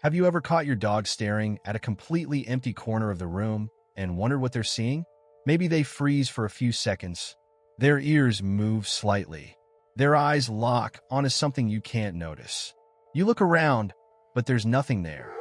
Have you ever caught your dog staring at a completely empty corner of the room and wondered what they're seeing? Maybe they freeze for a few seconds. Their ears move slightly. Their eyes lock onto something you can't notice. You look around, but there's nothing there.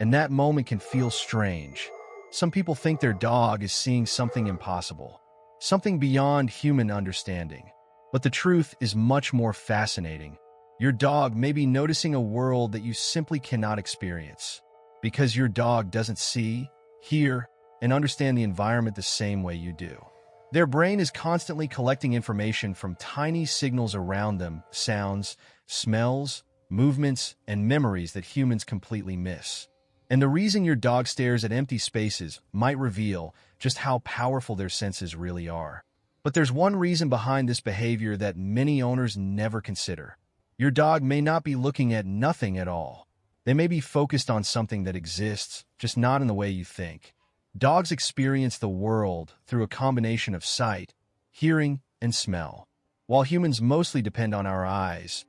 And that moment can feel strange. Some people think their dog is seeing something impossible, something beyond human understanding. But the truth is much more fascinating. Your dog may be noticing a world that you simply cannot experience, because your dog doesn't see, hear, and understand the environment the same way you do. Their brain is constantly collecting information from tiny signals around them, sounds, smells, movements, and memories that humans completely miss. And the reason your dog stares at empty spaces might reveal just how powerful their senses really are. But there's one reason behind this behavior that many owners never consider. Your dog may not be looking at nothing at all. They may be focused on something that exists, just not in the way you think. Dogs experience the world through a combination of sight, hearing, and smell. While humans mostly depend on our eyes,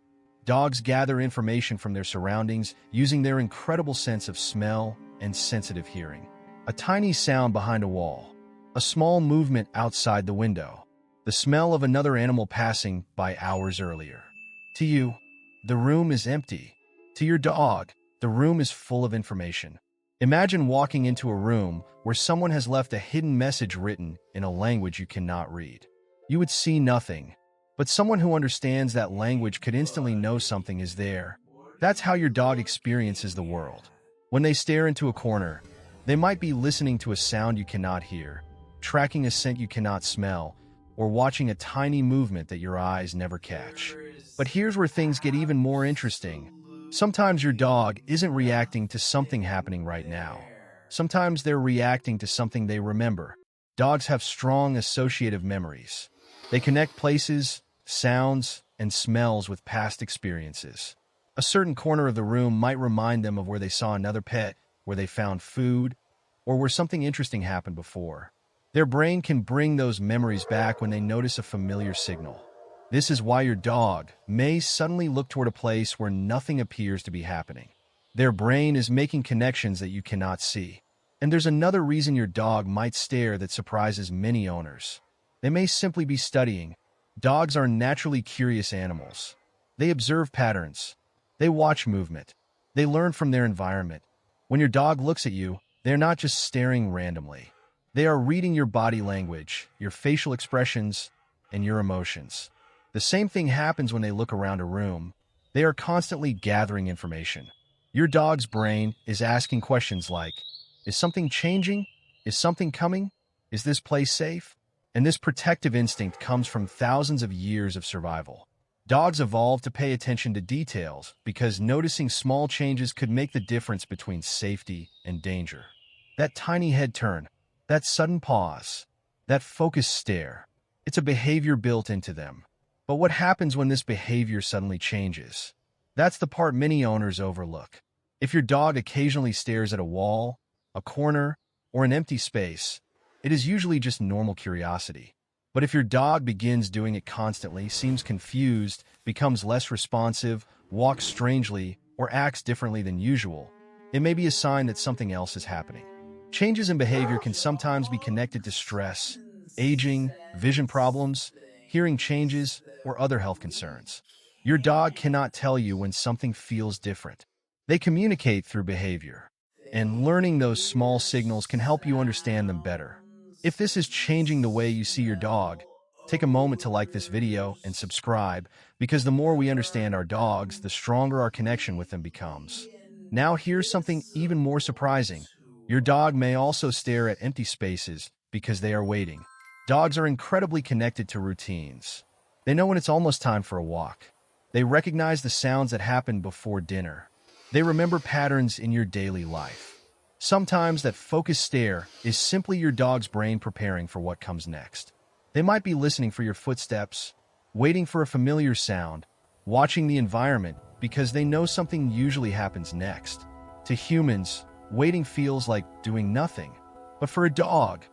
dogs gather information from their surroundings using their incredible sense of smell and sensitive hearing. A tiny sound behind a wall, a small movement outside the window, the smell of another animal passing by hours earlier. To you, the room is empty. To your dog, the room is full of information. Imagine walking into a room where someone has left a hidden message written in a language you cannot read. You would see nothing, but someone who understands that language could instantly know something is there. That's how your dog experiences the world. When they stare into a corner, they might be listening to a sound you cannot hear, tracking a scent you cannot smell, or watching a tiny movement that your eyes never catch. But here's where things get even more interesting. Sometimes your dog isn't reacting to something happening right now. Sometimes they're reacting to something they remember. Dogs have strong associative memories. They connect places, sounds, and smells with past experiences. A certain corner of the room might remind them of where they saw another pet, where they found food, or where something interesting happened before. Their brain can bring those memories back when they notice a familiar signal. This is why your dog may suddenly look toward a place where nothing appears to be happening. Their brain is making connections that you cannot see. And there's another reason your dog might stare that surprises many owners. They may simply be studying. Dogs are naturally curious animals. They observe patterns. They watch movement. They learn from their environment. When your dog looks at you, they're not just staring randomly. They are reading your body language, your facial expressions, and your emotions. The same thing happens when they look around a room. They are constantly gathering information. Your dog's brain is asking questions like, is something changing? Is something coming? Is this place safe? And this protective instinct comes from thousands of years of survival. Dogs evolved to pay attention to details because noticing small changes could make the difference between safety and danger. That tiny head turn, that sudden pause, that focused stare, it's a behavior built into them. But what happens when this behavior suddenly changes? That's the part many owners overlook. If your dog occasionally stares at a wall, a corner, or an empty space, it is usually just normal curiosity. But if your dog begins doing it constantly, seems confused, becomes less responsive, walks strangely, or acts differently than usual, it may be a sign that something else is happening. Changes in behavior can sometimes be connected to stress, aging, vision problems, hearing changes, or other health concerns. Your dog cannot tell you when something feels different. They communicate through behavior, and learning those small signals can help you understand them better. If this is changing the way you see your dog, take a moment to like this video and subscribe, because the more we understand our dogs, the stronger our connection with them becomes. Now here's something even more surprising. Your dog may also stare at empty spaces because they are waiting. Dogs are incredibly connected to routines. They know when it's almost time for a walk. They recognize the sounds that happened before dinner. They remember patterns in your daily life. Sometimes that focused stare is simply your dog's brain preparing for what comes next. They might be listening for your footsteps, waiting for a familiar sound, watching the environment because they know something usually happens next. To humans, waiting feels like doing nothing. But for a dog,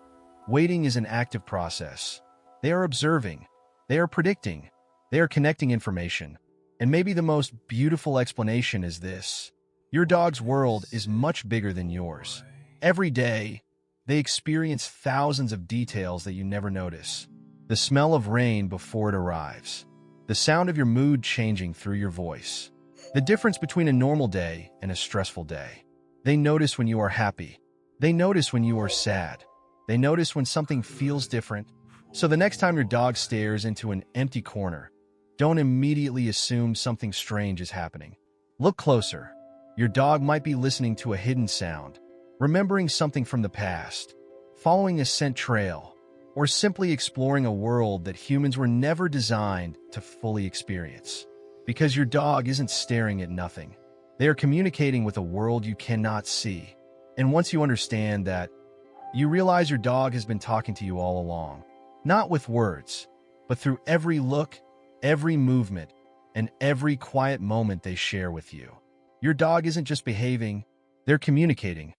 waiting is an active process. They are observing. They are predicting. They are connecting information. And maybe the most beautiful explanation is this. Your dog's world is much bigger than yours. Every day, they experience thousands of details that you never notice. The smell of rain before it arrives. The sound of your mood changing through your voice. The difference between a normal day and a stressful day. They notice when you are happy. They notice when you are sad. They notice when something feels different. So the next time your dog stares into an empty corner, don't immediately assume something strange is happening. Look closer. Your dog might be listening to a hidden sound, remembering something from the past, following a scent trail, or simply exploring a world that humans were never designed to fully experience. Because your dog isn't staring at nothing. They are communicating with a world you cannot see. And once you understand that, you realize your dog has been talking to you all along. Not with words, but through every look, every movement, and every quiet moment they share with you. Your dog isn't just behaving, they're communicating,